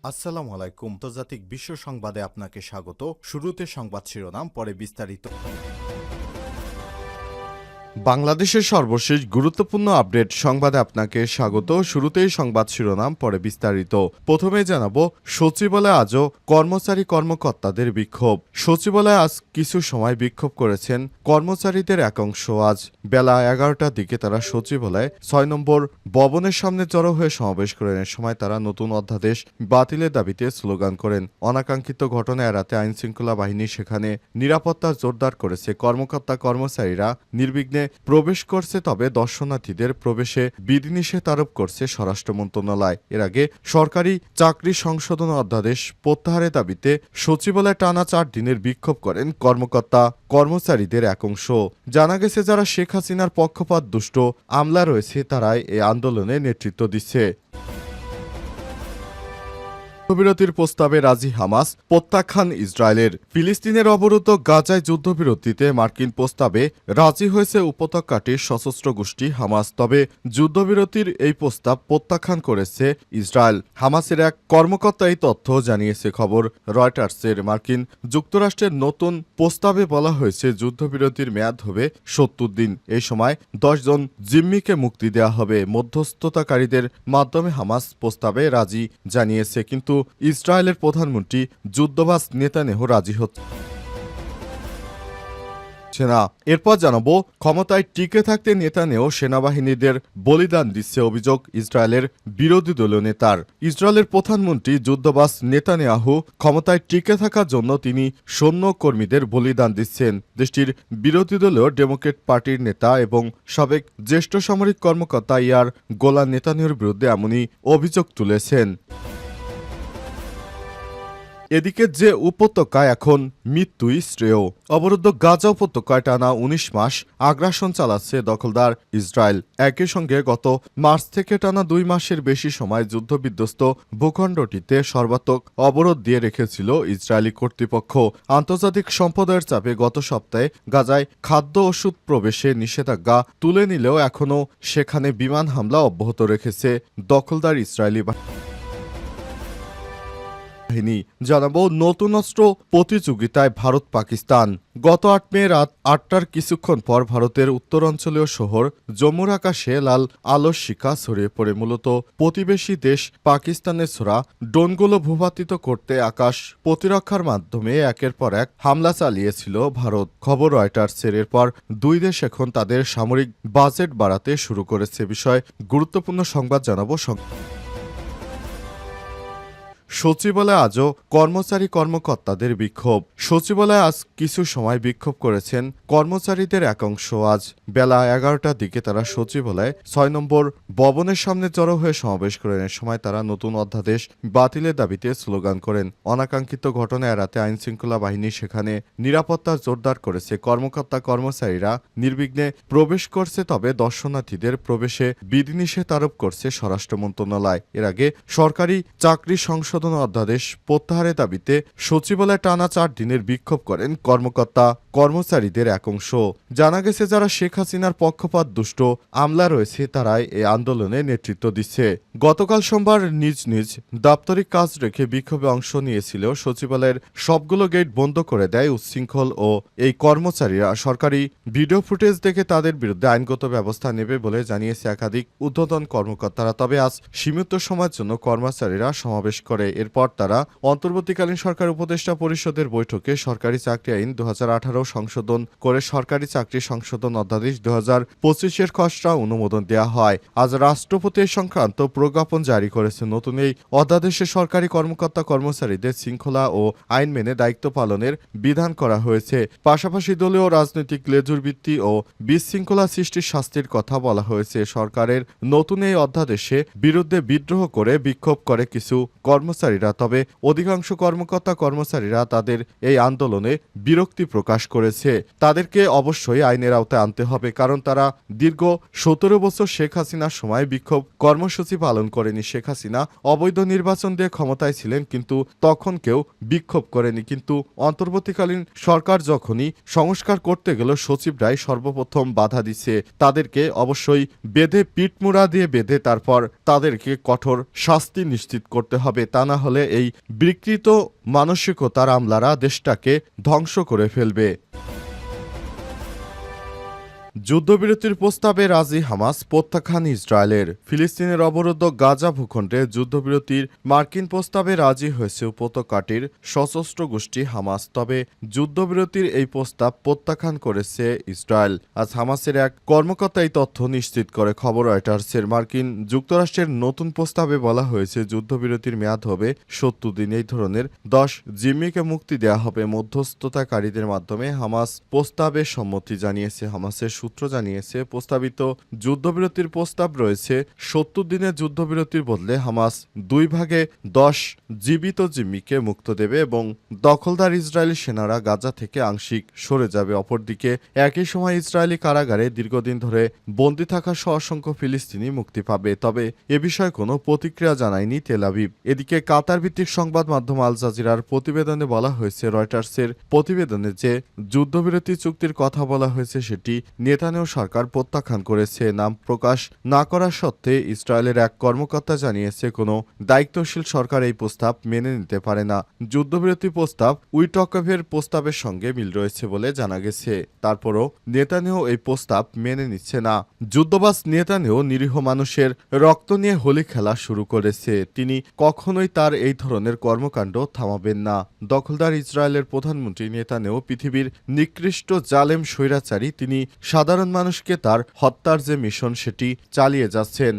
আসসালামু আলাইকুম। আন্তর্জাতিক বিশ্ব সংবাদে আপনাকে স্বাগত। শুরুতে সংবাদ শিরোনাম, পরে বিস্তারিত। বাংলাদেশের সর্বশেষ গুরুত্বপূর্ণ আপডেট সংবাদে আপনাকে স্বাগত। শুরুতেই সংবাদ শিরোনাম, পরে বিস্তারিত। প্রথমে জানাবো, সচিবালয়ে আজও কর্মচারী কর্মকর্তাদের বিক্ষোভ। সচিবালয়ে আজ কিছু সময় বিক্ষোভ করেছেন কর্মচারীদের এক অংশ। আজ বেলা 11টার দিকে তারা সচিবালয়ে 6 নম্বর ভবনের সামনে জড়ো হয়ে সমাবেশ করেন। এ সময় তারা নতুন অধ্যাদেশ বাতিলের দাবিতে স্লোগান করেন। অনাকাঙ্ক্ষিত ঘটনা এড়াতে আইনশৃঙ্খলা বাহিনী সেখানে নিরাপত্তা জোরদার করেছে। কর্মকর্তা কর্মচারীরা নির্বিঘ্নে প্রবেশ করছে, তবে দর্শনার্থীদের প্রবেশে বিধিনিষেধ আরোপ করছে স্বরাষ্ট্র মন্ত্রণালয়। এর আগে সরকারি চাকরি সংশোধন অধ্যাদেশ প্রত্যাহারের দাবিতে সচিবালয়ে টানা 4 দিনের বিক্ষোভ করেন কর্মকর্তা কর্মচারীদের এক অংশ। জানা গেছে, যারা শেখ হাসিনার পক্ষপাত দুষ্ট আমলা রয়েছে তারাই এই আন্দোলনে নেতৃত্ব দিচ্ছে। যুদ্ধবিরতির প্রস্তাবে রাজি হামাস, প্রত্যাখ্যান ইসরায়েলের। ফিলিস্তিনের অবরুদ্ধ গাজায় যুদ্ধবিরতিতে মার্কিন প্রস্তাবে রাজি হয়েছে উপত্যকাটির সশস্ত্র গোষ্ঠী হামাস। তবে যুদ্ধবিরতির এই প্রস্তাব প্রত্যাখ্যান করেছে ইসরায়েল। হামাসের এক কর্মকর্তা এই তথ্য জানিয়েছে খবর রয়টার্সের। মার্কিন যুক্তরাষ্ট্রের নতুন প্রস্তাবে বলা হয়েছে যুদ্ধবিরতির মেয়াদ হবে 70 দিন। এই সময় 10 জন জিম্মিকে মুক্তি দেওয়া হবে। মধ্যস্থতাকারীদের মাধ্যমে হামাস প্রস্তাবে রাজি জানিয়েছে, কিন্তু ইসরায়েলের প্রধানমন্ত্রী যুদ্ধবাজ নেতানিয়াহু রাজি হচ্ছে না। এরপর জানাবো, ক্ষমতায় টিকে থাকতে নেতানিয়াহু সেনাবাহিনীদের বলিদান দিচ্ছে অভিযোগ ইসরায়েলের বিরোধী দলীয় নেতার। ইসরায়েলের প্রধানমন্ত্রী যুদ্ধবাজ নেতানিয়াহু ক্ষমতায় টিকে থাকার জন্য তিনি সৈন্য কর্মীদের বলিদান দিচ্ছেন। দেশটির বিরোধী দলীয় ডেমোক্রেট পার্টির নেতা এবং সাবেক জ্যেষ্ঠ সামরিক কর্মকর্তা ইয়ার গোলান নেতানিয়াহুর বিরুদ্ধে এমনই অভিযোগ তুলেছেন। এদিকে যে উপত্যকায় এখন মৃত্যুই শ্রেয়। অবরুদ্ধ গাজা উপত্যকায় টানা 19 মাস আগ্রাসন চালাচ্ছে দখলদার ইসরায়েল। একই সঙ্গে গত মার্চ থেকে টানা 2 মাসের বেশি সময় যুদ্ধবিধ্বস্ত ভূখণ্ডটিতে সর্বাত্মক অবরোধ দিয়ে রেখেছিল ইসরায়েলি কর্তৃপক্ষ। আন্তর্জাতিক সম্প্রদায়ের চাপে গত সপ্তাহে গাজায় খাদ্য ওষুধ প্রবেশে নিষেধাজ্ঞা তুলে নিলেও এখনও সেখানে বিমান হামলা অব্যাহত রেখেছে দখলদার ইসরায়েলি বাহিনী। জানাবো, নতুন অস্ত্র প্রতিযোগিতায় ভারত পাকিস্তান। গত 8 মে রাত 8টার কিছুক্ষণ পর ভারতের উত্তরাঞ্চলীয় শহর জম্মুর আকাশে লাল আলোর শিখা ছড়িয়ে পড়ে। মূলত প্রতিবেশী দেশ পাকিস্তানের ছোড়া ড্রোনগুলো ভূপাতিত করতে আকাশ প্রতিরক্ষার মাধ্যমে একের পর এক হামলা চালিয়েছিল ভারত। খবর রয়টার্সের। এরপর দুই দেশ এখন তাদের সামরিক বাজেট বাড়াতে শুরু করেছে। বিষয়ে গুরুত্বপূর্ণ সংবাদ জানাবো। সচিবালয়ে আজও কর্মচারী কর্মকর্তাদের বিক্ষোভ। সচিবালয়ে আজ কিছু সময় বিক্ষোভ করেছেন কর্মচারীদের এক অংশ। আজ বেলা 11টার দিকে তারা সচিবালয়ে 6 নম্বর ভবনের সামনে জড়ো হয়ে সমাবেশ করেন। এ সময় তারা নতুন অধ্যাদেশ বাতিলের দাবিতে স্লোগান করেন। অনাকাঙ্ক্ষিত ঘটনা এড়াতে আইনশৃঙ্খলা বাহিনী সেখানে নিরাপত্তা জোরদার করেছে। কর্মকর্তা কর্মচারীরা নির্বিঘ্নে প্রবেশ করছে, তবে দর্শনার্থীদের প্রবেশে বিধিনিষেধ আরোপ করছে স্বরাষ্ট্র মন্ত্রণালয়। এর আগে সরকারি চাকরি সংশোধন অধ্যাদেশ প্রত্যাহারের দাবিতে সচিবালয়ে টানা 4 দিনের বিক্ষোভ করেন কর্মকর্তা কর্মচারীদের এক অংশ। জানা গেছে, যারা শেখ হাসিনার পক্ষপাত দুষ্ট আমলা রয়েছে তারাই এই আন্দোলনে নেতৃত্ব দিচ্ছে। গতকাল সোমবার নিজ নিজ দাপ্তরিক কাজ রেখে বিক্ষোভে অংশ নিয়েছিল সচিবালয়ের সবগুলো গেট বন্ধ করে দেয় উচ্ছৃঙ্খল ও এই কর্মচারীরা। সরকারি ভিডিও ফুটেজ দেখে তাদের বিরুদ্ধে আইনগত ব্যবস্থা নেবে বলে জানিয়েছে একাধিক ঊর্ধ্বতন কর্মকর্তারা। তবে আজ সীমিত সময়ের জন্য কর্মচারীরা সমাবেশ করে। এরপর তারা অন্তর্বর্তীকালীন সরকার উপদেষ্টা পরিষদের বৈঠকে সরকারি চাকরি আইন 2018 সংশোধন করে সরকারি চাকরি সংশোধন অধ্যাদেশ 2025-এর খসড়া অনুমোদন দেওয়া হয়। আজ রাষ্ট্রপতি সংক্রান্ত প্রজ্ঞাপন জারি করেছে। নতুন এই অধ্যাদেশে সরকারি কর্মকর্তা কর্মচারীদের শৃঙ্খলা ও আইন মেনে দায়িত্ব পালনের বিধান করা হয়েছে। পাশাপাশি দলীয় রাজনৈতিক লেজুরবৃত্তি ও বিশৃঙ্খলা সৃষ্টির শাস্তির কথা বলা হয়েছে। সরকারের নতুন এই অধ্যাদেশে বিরুদ্ধে বিদ্রোহ করে বিক্ষোভ করে কিছু কর্মচারীরা, তবে অধিকাংশ কর্মকর্তা কর্মচারীরা তাদের এই আন্দোলনে বিরক্তি প্রকাশ করেছে। তাদেরকে অবশ্যই আইনের আওতায় আনতে হবে, কারণ তারা দীর্ঘ 17 বছর শেখ হাসিনার সময় বিক্ষোভ কর্মসূচি পালন করেনি। শেখ হাসিনা অবৈধ নির্বাচন দিয়ে ক্ষমতায় ছিলেন, কিন্তু তখন কেউ বিক্ষোভ করেনি। কিন্তু অন্তর্বর্তীকালীন সরকার যখনই সংস্কার করতে গেল সচিবরাই সর্বপ্রথম বাধা দিচ্ছে। তাদেরকে অবশ্যই বেঁধে পিঠমুড়া দিয়ে বেঁধে তারপর তাদেরকে কঠোর শাস্তি নিশ্চিত করতে হবে। তা না হলে এই বিকৃত মানসিকতার আমলারা দেশটাকে ধ্বংস করে ফেলবে। যুদ্ধবিরতির প্রস্তাবে রাজি হামাস, প্রত্যাখ্যান ইসরায়েলের। ফিলিস্তিনের অবরুদ্ধ গাজা ভূখণ্ডে যুদ্ধবিরতির মার্কিন প্রস্তাবে রাজি হয়েছে উপত্যকাটির সশস্ত্র গোষ্ঠী হামাস। তবে যুদ্ধবিরতির এই প্রস্তাব প্রত্যাখ্যান করেছে ইসরায়েল। আজ হামাসের এক কর্মকর্তা এই তথ্য নিশ্চিত করে খবর রয়টার্সের। মার্কিন যুক্তরাষ্ট্রের নতুন প্রস্তাবে বলা হয়েছে যুদ্ধবিরতির মেয়াদ হবে ৭০ দিন। এই ধরনের ১০ জিম্মিকে মুক্তি দেওয়া হবে মধ্যস্থতাকারীদের মাধ্যমে। হামাস প্রস্তাবে সম্মতি জানিয়েছে। হামাসের সূত্র জানিয়েছে প্রস্তাবিত যুদ্ধবিরতির প্রস্তাব রয়েছে ৭০ দিনের যুদ্ধবিরতির বদলে হামাস ২ ভাগে ১০ জীবিত জিম্মিকে মুক্ত দেবে এবং দখলদার ইসরায়েলি সেনারা গাজা থেকে আংশিক সরে যাবে। অপরদিকে একই সময় ইসরায়েলি কারাগারে দীর্ঘদিন ধরে বন্দী থাকা অসংখ্য ফিলিস্তিনি মুক্তি পাবে। তবে এ বিষয়ে কোনো প্রতিক্রিয়া জানায়নি তেল আবিব। এদিকে কাতার ভিত্তিক সংবাদ মাধ্যম আল জাজিরার প্রতিবেদনে বলা হয়েছে, রয়টার্সের প্রতিবেদনে যে যুদ্ধবিরতি চুক্তির কথা বলা হয়েছে সেটি নেতানিয়াহু সরকার প্রত্যাখ্যান করেছে। নাম প্রকাশ না করা সত্ত্বে ইসরায়েলের এক কর্মকর্তা জানিয়েছে কোনো দায়িত্বশীল সরকার এই প্রস্তাব মেনে নিতে পারে না। যুদ্ধবিরতি প্রস্তাব উইটকভের প্রস্তাবের সঙ্গে মিল রয়েছে বলে জানা গেছে। তারপরও নেতানিয়াহু এই প্রস্তাব মেনে নিচ্ছে না। যুদ্ধবাজ নেতানিয়াহু নিরীহ মানুষের রক্ত নিয়ে হোলি খেলা শুরু করেছে। তিনি কখনোই তার এই ধরনের কর্মকাণ্ড থামাবেন না। দখলদার ইসরায়েলের প্রধানমন্ত্রী নেতানিয়াহু পৃথিবীর নিকৃষ্ট জালেম স্বৈরাচারী। তিনি সাধারণ মানুষকে তার হত্যার যে মিশন সেটি চালিয়ে যাচ্ছেন।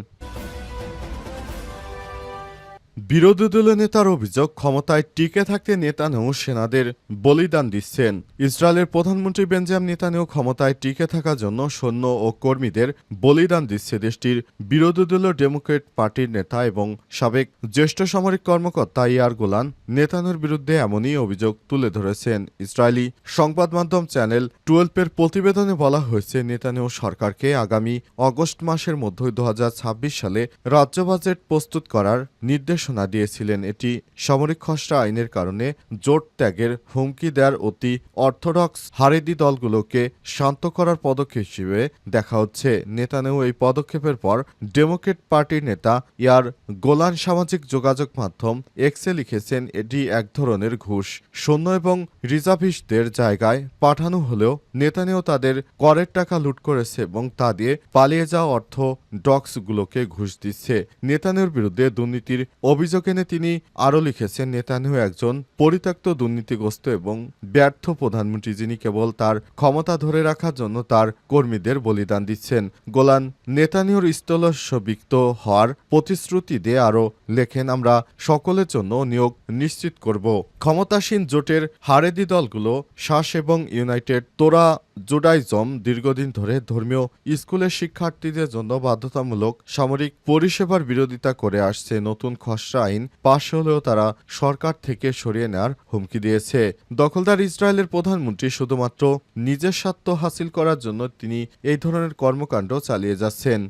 বিরোধী দলীয় নেতার অভিযোগ, ক্ষমতায় টিকে থাকতে নেতানিয়াহু সেনাদের বলিদান দিচ্ছেন। ইসরায়েলের প্রধানমন্ত্রী বেঞ্জামিন নেতানিয়াহু ক্ষমতায় টিকে থাকার জন্য সৈন্য ও কর্মীদের বলিদান দিচ্ছে। দেশটির বিরোধী দলীয় ডেমোক্রেট পার্টির নেতা এবং সাবেক জ্যেষ্ঠ সামরিক কর্মকর্তা ইয়ার গোলান নেতানিয়াহুর বিরুদ্ধে এমনই অভিযোগ তুলে ধরেছেন। ইসরায়েলি সংবাদ মাধ্যম চ্যানেল 12-এর প্রতিবেদনে বলা হয়েছে, নেতানিয়াহু সরকারকে আগামী আগস্ট মাসের মধ্যে ২০২৬ সালে রাজ্য বাজেট প্রস্তুত করার নির্দেশনা দিয়েছিলেন। এটি সামরিক খসড়া আইনের কারণে জোট ত্যাগের হুমকি দেওয়ার অতি অর্থোডক্স হারেদি দলগুলোকে শান্ত করার পদক্ষেপ হিসেবে দেখা হচ্ছে। নেতানিয়াহু এই পদক্ষেপের পর ডেমোক্রেট পার্টির নেতা ইয়ার গোলান সামাজিক যোগাযোগ মাধ্যম এক্সে লিখেছেন, এটি এক ধরনের ঘুষ। সৈন্য এবং রিজার্ভিস্টদের জায়গায় পাঠানো হলেও নেতানিয়াহু তাদের করের টাকা লুট করেছে এবং তা দিয়ে পালিয়ে যাওয়া অর্থোডক্সগুলোকে ঘুষ দিচ্ছে। নেতানিয়াহুর বিরুদ্ধে দুর্নীতির অভিযোগ এনে তিনি আরও লিখেছেন, নেতানিয়াহু একজন পরিত্যক্ত, দুর্নীতিগ্রস্ত এবং ব্যর্থ প্রধানমন্ত্রী, যিনি কেবল তার ক্ষমতা ধরে রাখার জন্য তার কর্মীদের বলিদান দিচ্ছেন। গোলান নেতানিয়াহুর স্থলস্যবিক্ত হওয়ার প্রতিশ্রুতি দিয়ে আরও লেখেন, আমরা সকলের জন্য নিয়োগ নিশ্চিত করব। ক্ষমতাসীন জোটের হারেদি দলগুলো শাস এবং ইউনাইটেড তোরা জুডাইজম দীর্ঘদিন ধরে ধর্মীয় স্কুলের শিক্ষার্থীদের জন্য বাধ্যতামূলক সামরিক পরিষেবার বিরোধিতা করে আসছে। নতুন খসড়া আইন পাশ হলেও তারা সরকার থেকে সরিয়ে নেওয়ার হুমকি দিয়েছে। দখলদার ইসরায়েলের প্রধানমন্ত্রী শুধুমাত্র নিজের স্বার্থ হাসিল করার জন্য তিনি এই ধরনের কর্মকাণ্ড চালিয়ে যাচ্ছেন।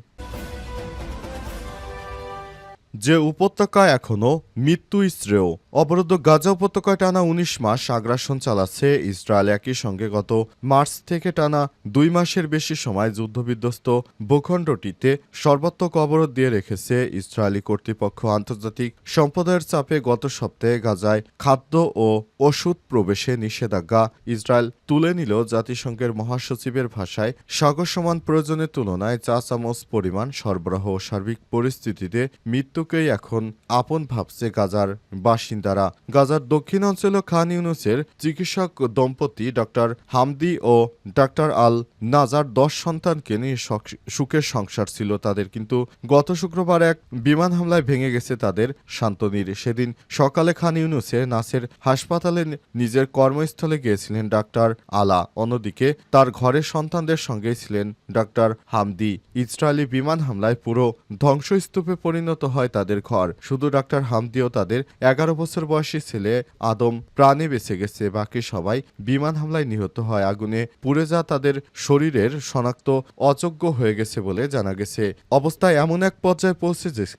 যে উপত্যকা এখনও মৃত্যু শ্রেয়। অবরুদ্ধ গাজা উপত্যকায় টানা ১৯ মাস আগ্রাসন চালাচ্ছে ইসরায়েল। একই সঙ্গে গত মার্চ থেকে টানা ২ মাসের বেশি সময় যুদ্ধবিধ্বস্ত ভূখণ্ডটিতে সর্বাত্মক অবরোধ দিয়ে রেখেছে ইসরায়েলি কর্তৃপক্ষ। আন্তর্জাতিক সম্প্রদায়ের চাপে গত সপ্তাহে গাজায় খাদ্য ও ওষুধ প্রবেশে নিষেধাজ্ঞা ইসরায়েল তুলে নিল। জাতিসংঘের মহাসচিবের ভাষায়, সাগর সমান প্রয়োজনের তুলনায় ৪ চামচ পরিমাণ সরবরাহ। সার্বিক পরিস্থিতিতে মৃত্যুকেই এখন আপন ভাবছে গাজার বাসিন্দারা। গাজার দক্ষিণ অঞ্চলে খান ইউনুসের চিকিৎসক দম্পতি ডক্টর হামদি ও ডক্টর আল নাজার ১০ সন্তানকে নিয়ে সুখের সংসার ছিল তাদের, কিন্তু গত শুক্রবার এক বিমান হামলায় ভেঙে গেছে তাদের শান্তনীর। সেদিন সকালে খান ইউনুসের নাসের হাসপাতালে নিজের কর্মস্থলে গিয়েছিলেন ডাক্তার আলা। অন্যদিকে তার ঘরের সন্তানদের সঙ্গে ছিলেন ডাক্তার হামদি। ইসরায়েলি বিমান হামলায় পুরো ধ্বংসস্তূপে পরিণত হয় তাদের ঘর। শুধু ডাক্তার হামদি ও তাদের ১১ বছর বয়সী ছেলে আদম প্রাণে বেঁচে গেছে। বাকি সবাই বিমান হামলায় নিহত হয়। আগুনে পুড়ে যা তাদের শরীরের শনাক্ত অযোগ্য হয়ে গেছে বলে জানা গেছে। অবস্থা এমন এক পর্যায়ে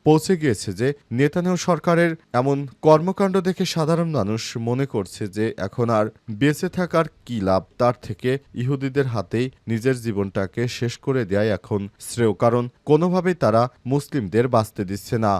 পৌঁছে গিয়েছে যে নেতানিয়াহু সরকারের এমন কর্মকাণ্ড দেখে সাধারণ মানুষ মনে করছে যে এখন আর বেঁচে থাকার কি লাভ। তার থেকে ইহুদিদের হাতেই নিজের জীবনটাকে শেষ করে দেয় এখন শ্রেয়, কারণ কোনোভাবেই তারা মুসলিমদের বাঁচতে দিচ্ছে না।